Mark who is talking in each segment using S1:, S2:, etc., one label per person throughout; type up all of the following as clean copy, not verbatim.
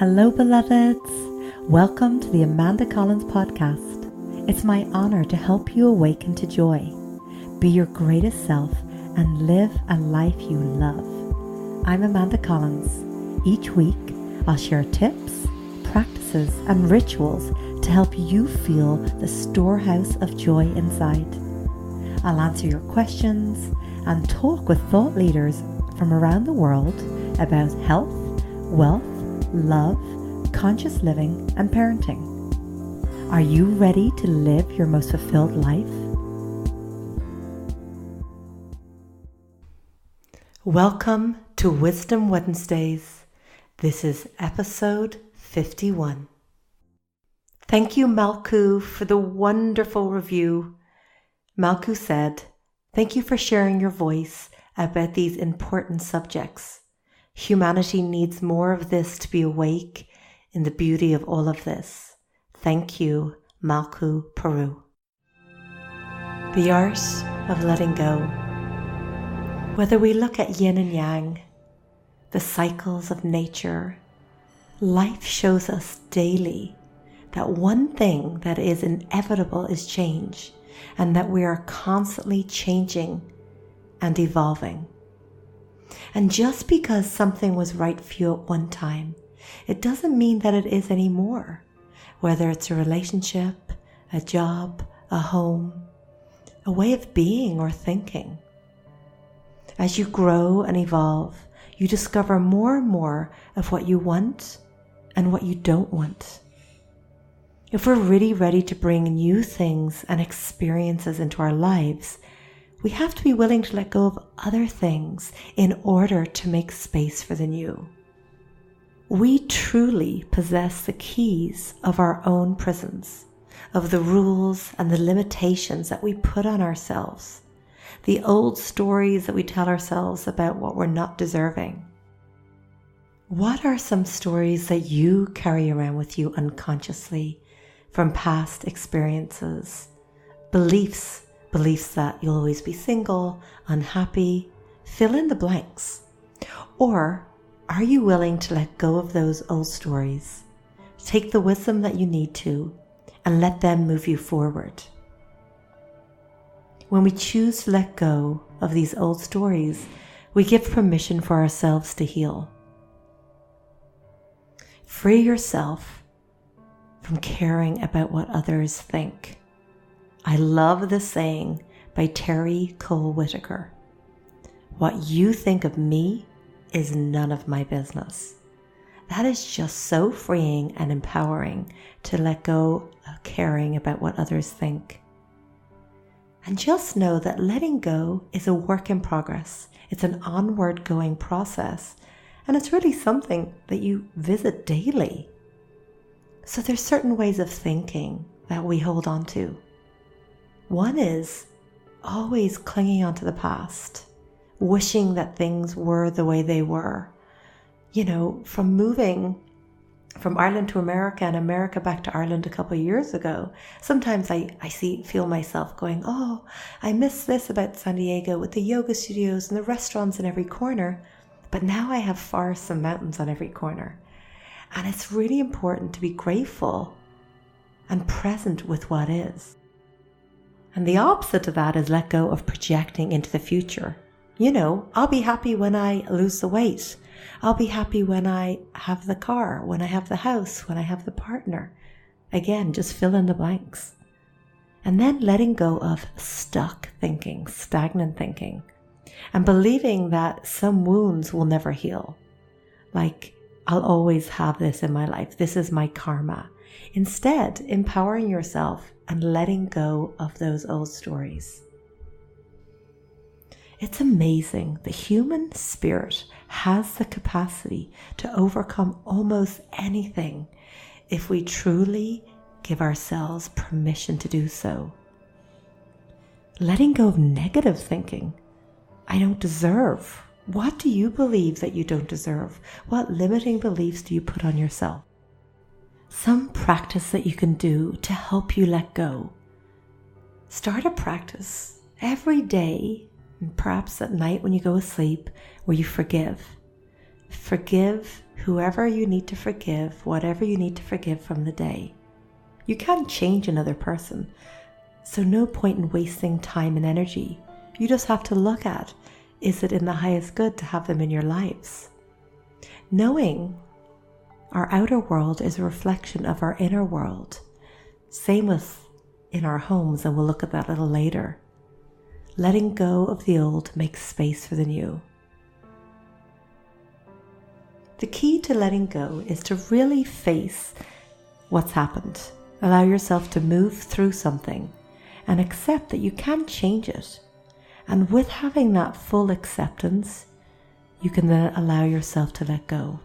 S1: Hello, beloveds. Welcome to the Amanda Collins podcast. It's my honor to help you awaken to joy, be your greatest self, and live a life you love. I'm Amanda Collins. Each week, I'll share tips, practices, and rituals to help you feel the storehouse of joy inside. I'll answer your questions and talk with thought leaders from around the world about health, wealth, love, conscious living, and parenting. Are you ready to live your most fulfilled life? Welcome to Wisdom Wednesdays. This is episode 51. Thank you, Malku, for the wonderful review. Malku said, "Thank you for sharing your voice about these important subjects. Humanity needs more of this to be awake in the beauty of all of this. Thank you, Malku Peru." The art of letting go. Whether we look at yin and yang, the cycles of nature, life shows us daily that one thing that is inevitable is change, and that we are constantly changing and evolving. And just because something was right for you at one time, it doesn't mean that it is anymore. Whether it's a relationship, a job, a home, a way of being or thinking. As you grow and evolve, you discover more and more of what you want and what you don't want. If we're really ready to bring new things and experiences into our lives, we have to be willing to let go of other things in order to make space for the new. We truly possess the keys of our own prisons, of the rules and the limitations that we put on ourselves, the old stories that we tell ourselves about what we're not deserving. What are some stories that you carry around with you unconsciously from past experiences, beliefs that you'll always be single, unhappy, fill in the blanks? Or are you willing to let go of those old stories, take the wisdom that you need to, and let them move you forward? When we choose to let go of these old stories, we give permission for ourselves to heal. Free yourself from caring about what others think. I love this saying by Terry Cole Whitaker. "What you think of me is none of my business." That is just so freeing and empowering to let go of caring about what others think. And just know that letting go is a work in progress. It's an onward going process, and it's really something that you visit daily. So there's certain ways of thinking that we hold on to. One is always clinging onto the past, wishing that things were the way they were. You know, from moving from Ireland to America and America back to Ireland a couple of years ago, sometimes I feel myself going, "Oh, I miss this about San Diego with the yoga studios and the restaurants in every corner, but now I have forests and mountains on every corner." And it's really important to be grateful and present with what is. And the opposite of that is let go of projecting into the future. You know, I'll be happy when I lose the weight. I'll be happy when I have the car, when I have the house, when I have the partner. Again, just fill in the blanks. And then letting go of stuck thinking, stagnant thinking, and believing that some wounds will never heal. Like, I'll always have this in my life. This is my karma. Instead, empowering yourself and letting go of those old stories. It's amazing. The human spirit has the capacity to overcome almost anything if we truly give ourselves permission to do so. Letting go of negative thinking. I don't deserve. What do you believe that you don't deserve? What limiting beliefs do you put on yourself? Some practice that you can do to help you let go. Start a practice every day, and perhaps at night when you go to sleep, where you forgive. Forgive whoever you need to forgive, whatever you need to forgive from the day. You can't change another person, so no point in wasting time and energy. You just have to look at, is it in the highest good to have them in your lives? Knowing our outer world is a reflection of our inner world. Same with in our homes, and we'll look at that a little later. Letting go of the old makes space for the new. The key to letting go is to really face what's happened. Allow yourself to move through something and accept that you can't change it. And with having that full acceptance, you can then allow yourself to let go.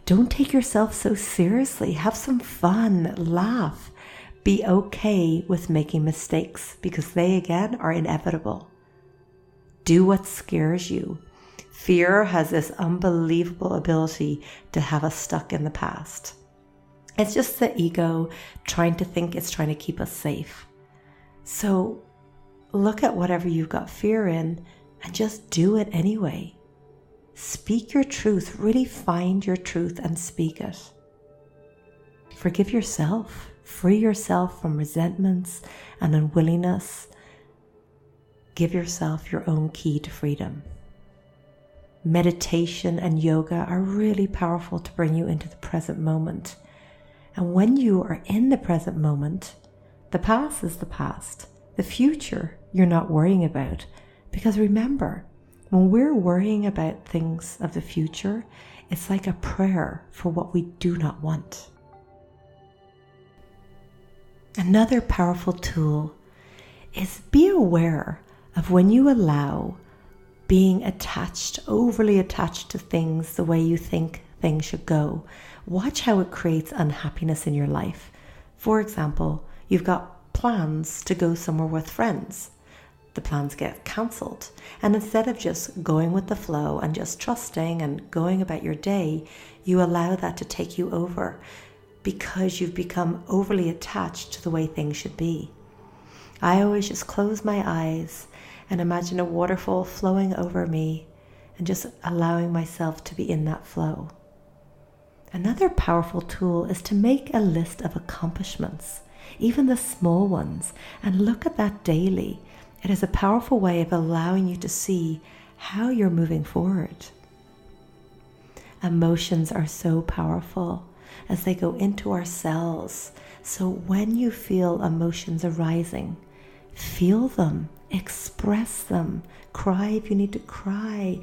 S1: Don't take yourself so seriously. Have some fun, laugh. Be okay with making mistakes because they, again, are inevitable. Do what scares you. Fear has this unbelievable ability to have us stuck in the past. It's just the ego trying to think it's trying to keep us safe. So look at whatever you've got fear in and just do it anyway. Speak your truth. Really find your truth and speak it. Forgive yourself. Free yourself from resentments and unwillingness. Give yourself your own key to freedom. Meditation and yoga are really powerful to bring you into the present moment. And when you are in the present moment, the past is the past. The future you're not worrying about. Because remember, when we're worrying about things of the future, it's like a prayer for what we do not want. Another powerful tool is be aware of when you allow being attached, overly attached to things the way you think things should go. Watch how it creates unhappiness in your life. For example, you've got plans to go somewhere with friends. The plans get cancelled. And instead of just going with the flow and just trusting and going about your day, you allow that to take you over because you've become overly attached to the way things should be. I always just close my eyes and imagine a waterfall flowing over me and just allowing myself to be in that flow. Another powerful tool is to make a list of accomplishments, even the small ones, and look at that daily. It is a powerful way of allowing you to see how you're moving forward. Emotions are so powerful as they go into our cells. So when you feel emotions arising, feel them, express them, cry if you need to cry,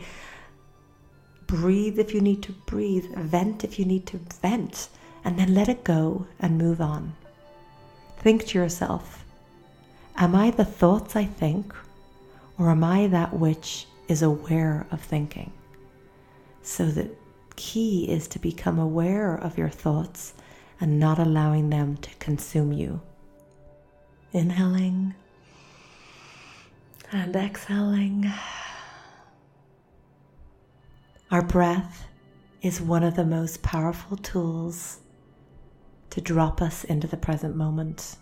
S1: breathe if you need to breathe, vent if you need to vent, and then let it go and move on. Think to yourself, am I the thoughts I think, or am I that which is aware of thinking? So the key is to become aware of your thoughts and not allowing them to consume you. Inhaling and exhaling. Our breath is one of the most powerful tools to drop us into the present moment,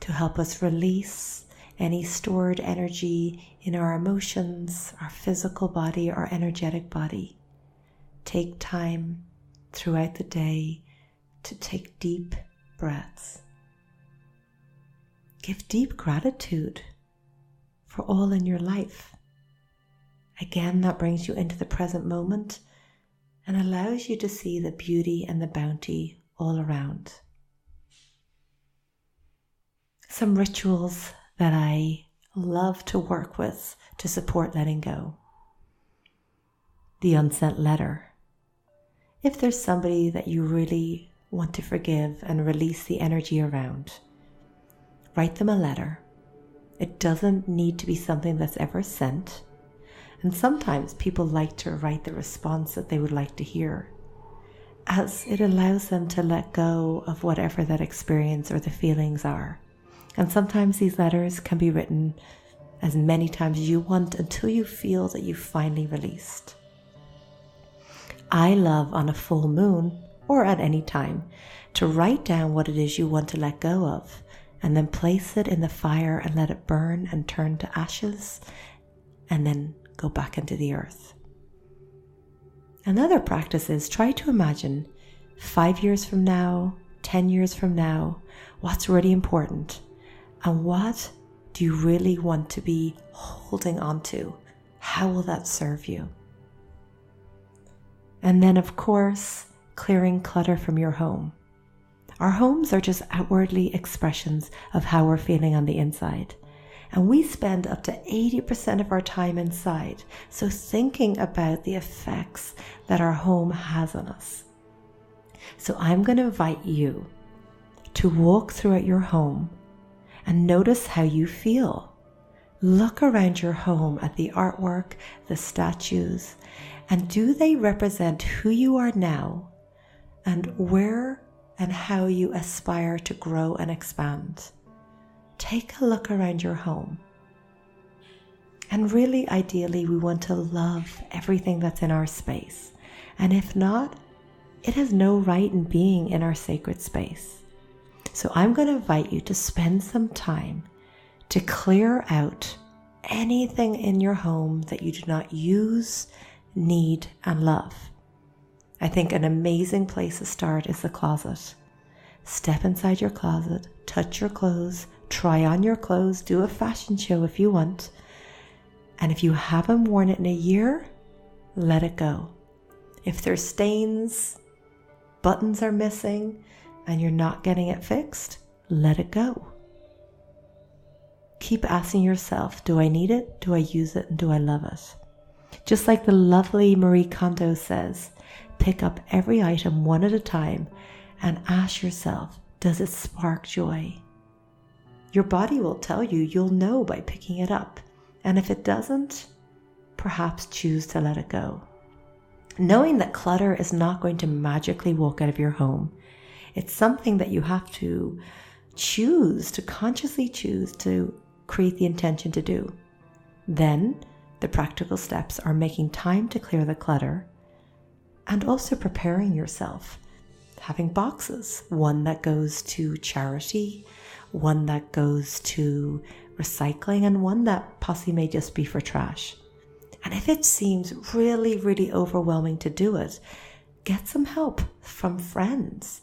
S1: to help us release any stored energy in our emotions, our physical body, our energetic body. Take time throughout the day to take deep breaths. Give deep gratitude for all in your life. Again, that brings you into the present moment and allows you to see the beauty and the bounty all around. Some rituals that I love to work with to support letting go. The unsent letter. If there's somebody that you really want to forgive and release the energy around, write them a letter. It doesn't need to be something that's ever sent. And sometimes people like to write the response that they would like to hear, as it allows them to let go of whatever that experience or the feelings are. And sometimes these letters can be written as many times as you want until you feel that you've finally released. I love on a full moon or at any time to write down what it is you want to let go of and then place it in the fire and let it burn and turn to ashes and then go back into the earth. Another practice is try to imagine 5 years from now, 10 years from now, what's really important and what do you really want to be holding on to? How will that serve you? And then, of course, clearing clutter from your home. Our homes are just outwardly expressions of how we're feeling on the inside. And we spend up to 80% of our time inside. So thinking about the effects that our home has on us. So I'm going to invite you to walk throughout your home and notice how you feel. Look around your home at the artwork, the statues, and do they represent who you are now and where and how you aspire to grow and expand? Take a look around your home. And really, ideally, we want to love everything that's in our space. And if not, it has no right in being in our sacred space. So I'm going to invite you to spend some time to clear out anything in your home that you do not use, need, and love. I think an amazing place to start is the closet. Step inside your closet, touch your clothes, try on your clothes, do a fashion show if you want. And if you haven't worn it in a year, let it go. If there's stains, buttons are missing, and you're not getting it fixed, let it go. Keep asking yourself, do I need it? Do I use it? And do I love it? Just like the lovely Marie Kondo says, pick up every item one at a time and ask yourself, does it spark joy? Your body will tell you, you'll know by picking it up. And if it doesn't, perhaps choose to let it go. Knowing that clutter is not going to magically walk out of your home. It's something that you have to choose, to consciously choose to create the intention to do. Then the practical steps are making time to clear the clutter and also preparing yourself. Having boxes, one that goes to charity, one that goes to recycling, and one that possibly may just be for trash. And if it seems really, really overwhelming to do it, get some help from friends.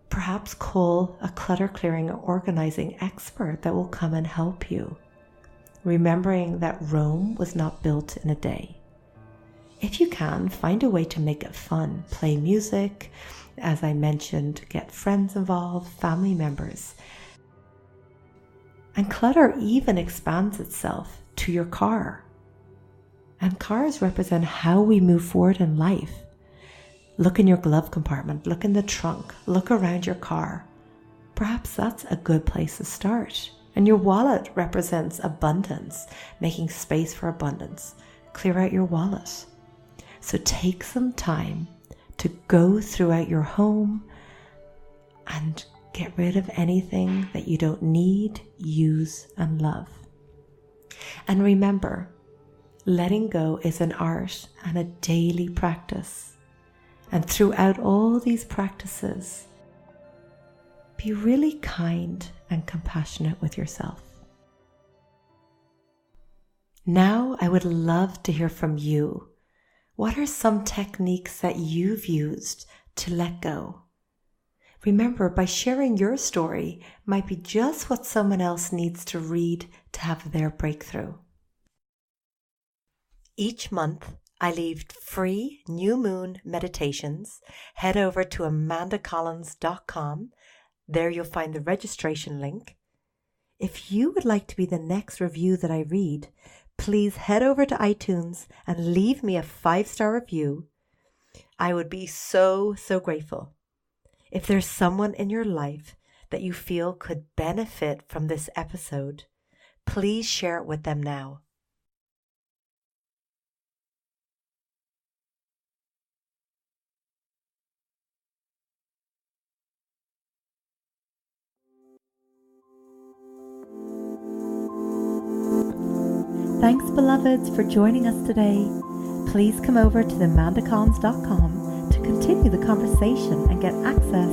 S1: Perhaps call a clutter clearing or organizing expert that will come and help you. Remembering that Rome was not built in a day. If you can, find a way to make it fun. Play music, as I mentioned, get friends involved, family members. And clutter even expands itself to your car. And cars represent how we move forward in life. Look in your glove compartment, look in the trunk, look around your car. Perhaps that's a good place to start. And your wallet represents abundance, making space for abundance. Clear out your wallet. So take some time to go throughout your home and get rid of anything that you don't need, use, and love. And remember, letting go is an art and a daily practice. And throughout all these practices, be really kind and compassionate with yourself. Now I would love to hear from you. What are some techniques that you've used to let go? Remember, by sharing your story might be just what someone else needs to read to have their breakthrough. Each month, I leave free new moon meditations. Head over to amandacollins.com. There you'll find the registration link. If you would like to be the next review that I read, please head over to iTunes and leave me a 5-star review. I would be so grateful. If there's someone in your life that you feel could benefit from this episode, please share it with them now. Thanks, beloveds, for joining us today. Please come over to amandacollins.com to continue the conversation and get access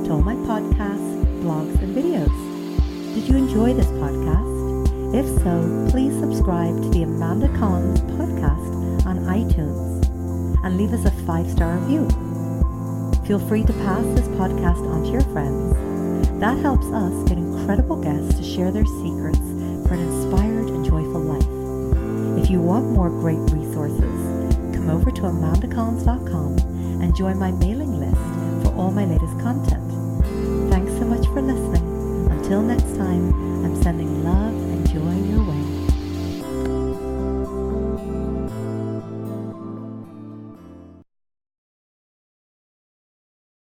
S1: to all my podcasts, blogs, and videos. Did you enjoy this podcast? If so, please subscribe to the Amanda Collins podcast on iTunes. and leave us a 5-star review. Feel free to pass this podcast on to your friends. That helps us get incredible guests to share their secrets for an inspired and joyful life. If you want more great resources, come over to amandacollins.com and join my mailing list for all my latest content. Thanks so much for listening. Until next time, I'm sending love